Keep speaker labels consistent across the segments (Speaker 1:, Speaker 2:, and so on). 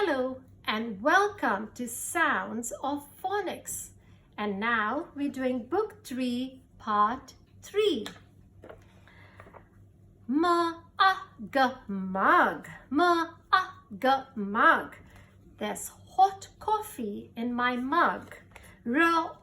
Speaker 1: Hello and welcome to Sounds of Phonics. And now we're doing Book 3, Part 3. Mug. There's hot coffee in my mug. Rot.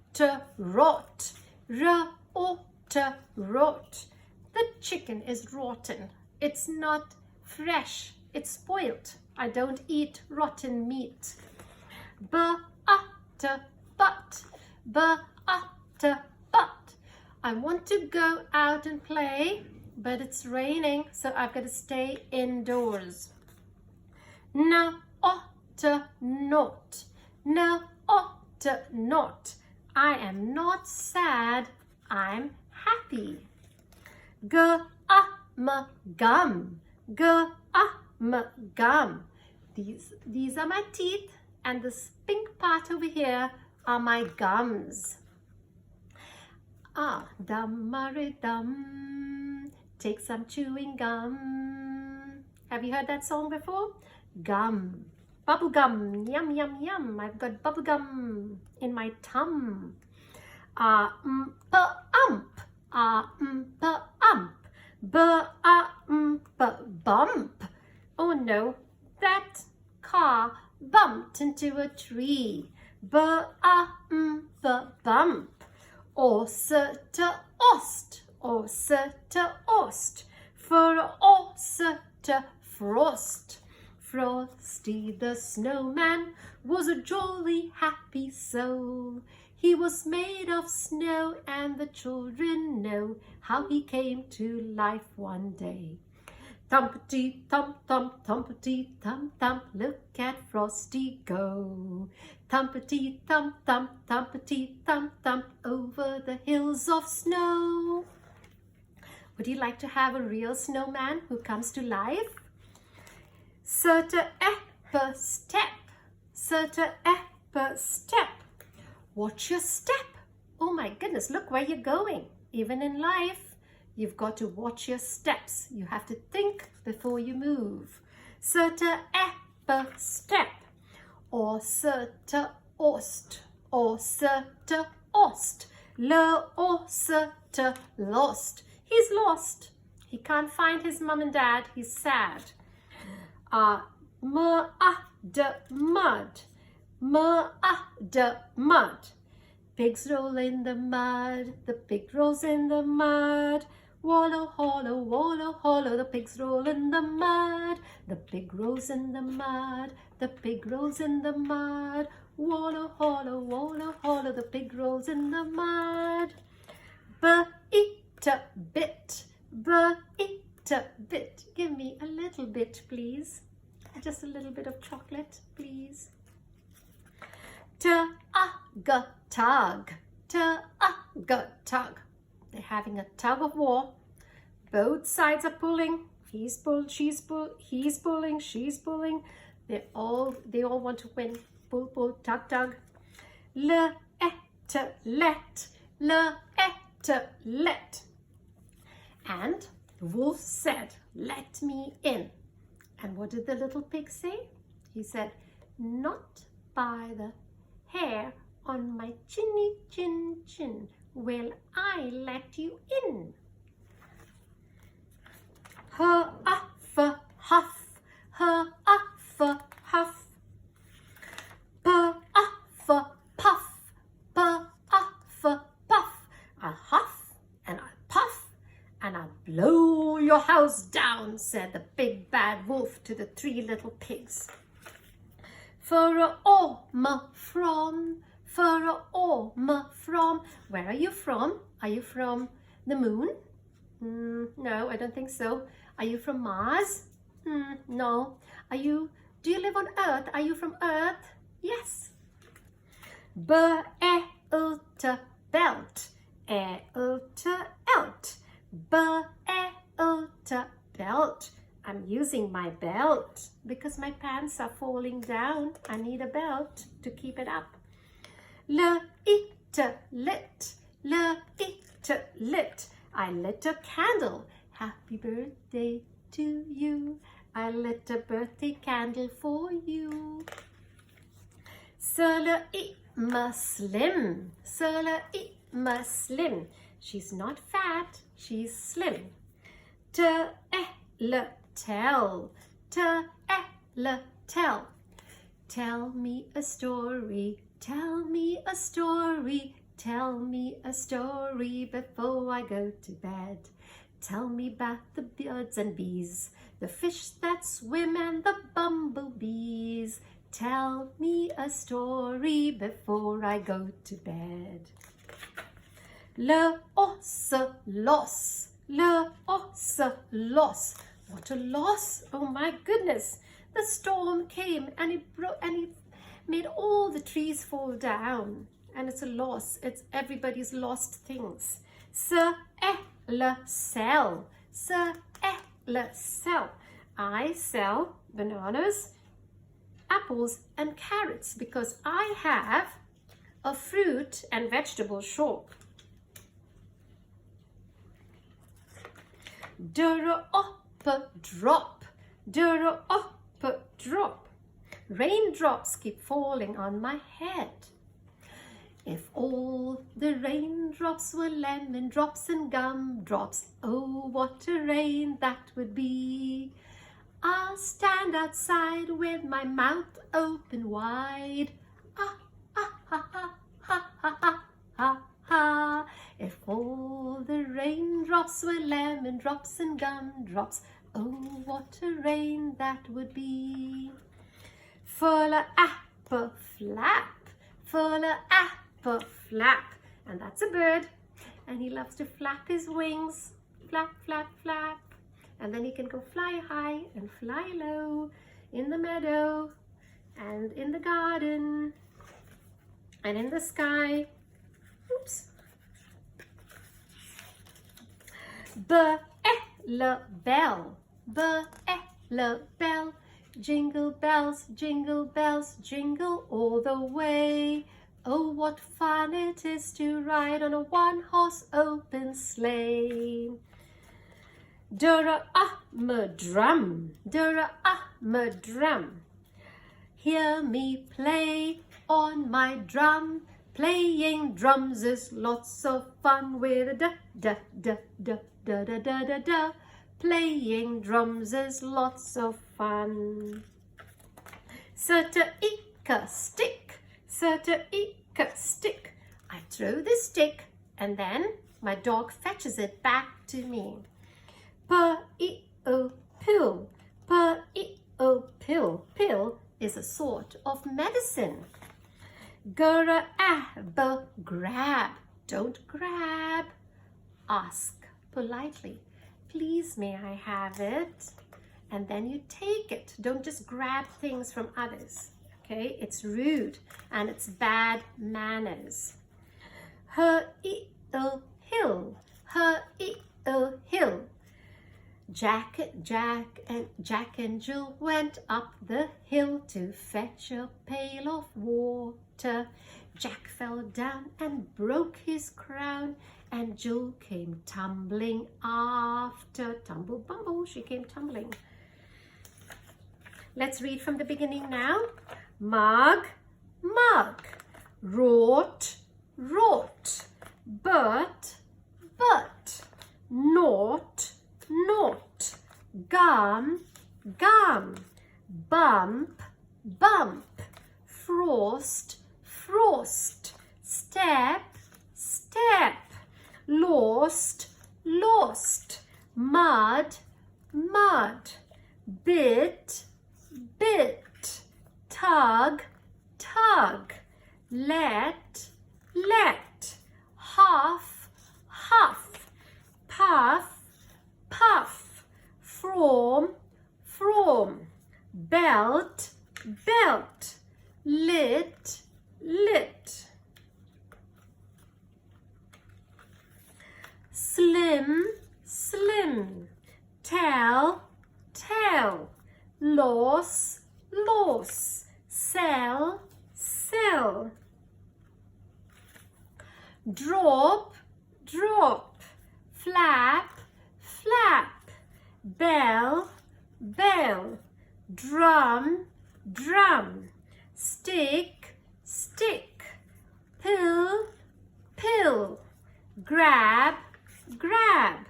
Speaker 1: The chicken is rotten. It's not fresh. It's spoiled. I don't eat rotten meat. But. I want to go out and play, but it's raining, so I've got to stay indoors. Not. I am not sad. I'm happy. Gum. These are my teeth, and this pink part over here are my gums. Dum. Take some chewing gum. Have you heard that song before? Gum. Bubble gum. Yum. I've got bubble gum in my tum. Bump. Oh no, that car bumped into a tree. Bump. Ost. Frost. Frosty the Snowman was a jolly happy soul. He was made of snow, and the children know how he came to life one day. Thumpity thump, thumpity thump, look at Frosty go. Thumpity thump, thumpity thump, over the hills of snow. Would you like to have a real snowman who comes to life? Step. Watch your step. Oh my goodness, look where you're going. Even in life, you've got to watch your steps. You have to think before you move. Step. Ost. Lost. He's lost. He can't find his mum and dad. He's sad. Mud. Pigs roll in the mud. The pig rolls in the mud. Wallow, hollow, the pigs roll in the mud. The pig rolls in the mud. The pig rolls in the mud. Wallow, hollow, the pig rolls in the mud. Eat a bit. Give me a little bit, please. Just a little bit of chocolate, please. Tug. They're having a tug of war. Both sides are pulling. He's pulled, she's pulled, he's pulling, she's pulling. They all want to win. Pull, tug. Let. And the wolf said, "Let me in." And what did the little pig say? He said, "Not by the hair on my chinny chin will I let you in." Huff. Puff. I'll huff and I'll puff and I'll blow your house down, said the big bad wolf to the three little pigs. From. Where are you from? Are you from the moon? No, I don't think so. Are you from Mars? No. Do you live on Earth? Are you from Earth? Yes. Belt. Belt. I'm using my belt because my pants are falling down. I need a belt to keep it up. Lit. I lit a candle. Happy birthday to you. I lit a birthday candle for you. Slim, slim. She's not fat, she's slim. Tell. Tell me a story, tell me a story, tell me a story before I go to bed. Tell me about the birds and bees, the fish that swim and the bumblebees. Tell me a story before I go to bed. Le osse loss, le osse loss. What a loss! Oh my goodness! The storm came and it made all the trees fall down. And it's a loss. It's everybody's lost things. Sell. I sell bananas, apples and carrots because I have a fruit and vegetable shop. Drop. Raindrops keep falling on my head. If all the raindrops were lemon drops and gumdrops, oh, what a rain that would be. I'll stand outside with my mouth open wide. Ah, ah, ha, ha, ha, ha, ha, ha, ha. If all the raindrops were lemon drops and gumdrops, oh, what a rain that would be. Full of apple flap, full of apple flap. And that's a bird. And he loves to flap his wings. Flap, flap, flap. And then he can go fly high and fly low in the meadow and in the garden and in the sky. Oops. Bell, bell. Jingle bells, jingle all the way. Oh, what fun it is to ride on a one-horse open sleigh. Drum. Hear me play on my drum. Playing drums is lots of fun with a da. Playing drums is lots of fun. Sir-to-eke stick. I throw the stick and then my dog fetches it back to me. Pill. Pill is a sort of medicine. Grab. Don't grab. Ask politely. Please, may I have it? And then you take it. Don't just grab things from others. Okay? It's rude and it's bad manners. Hill. Jack and Jill went up the hill to fetch a pail of water. Jack fell down and broke his crown, and Jill came tumbling after. Tumble bumble, she came tumbling. Let's read from the beginning now. Mug. Wrought. But. Naught. Gum. Bump. Frost. Step. Lost. Mud. Bit. Tug. Let. Huff. Puff. From. Belt. Lit. Slim. Tell. Loss. Sell. Drop. Flap. Bell. bell. Drum, drum. Stick, stick. Pill, pill. Grab, grab.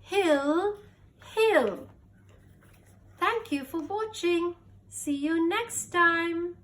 Speaker 1: Hill, hill. Thank you for watching. See you next time.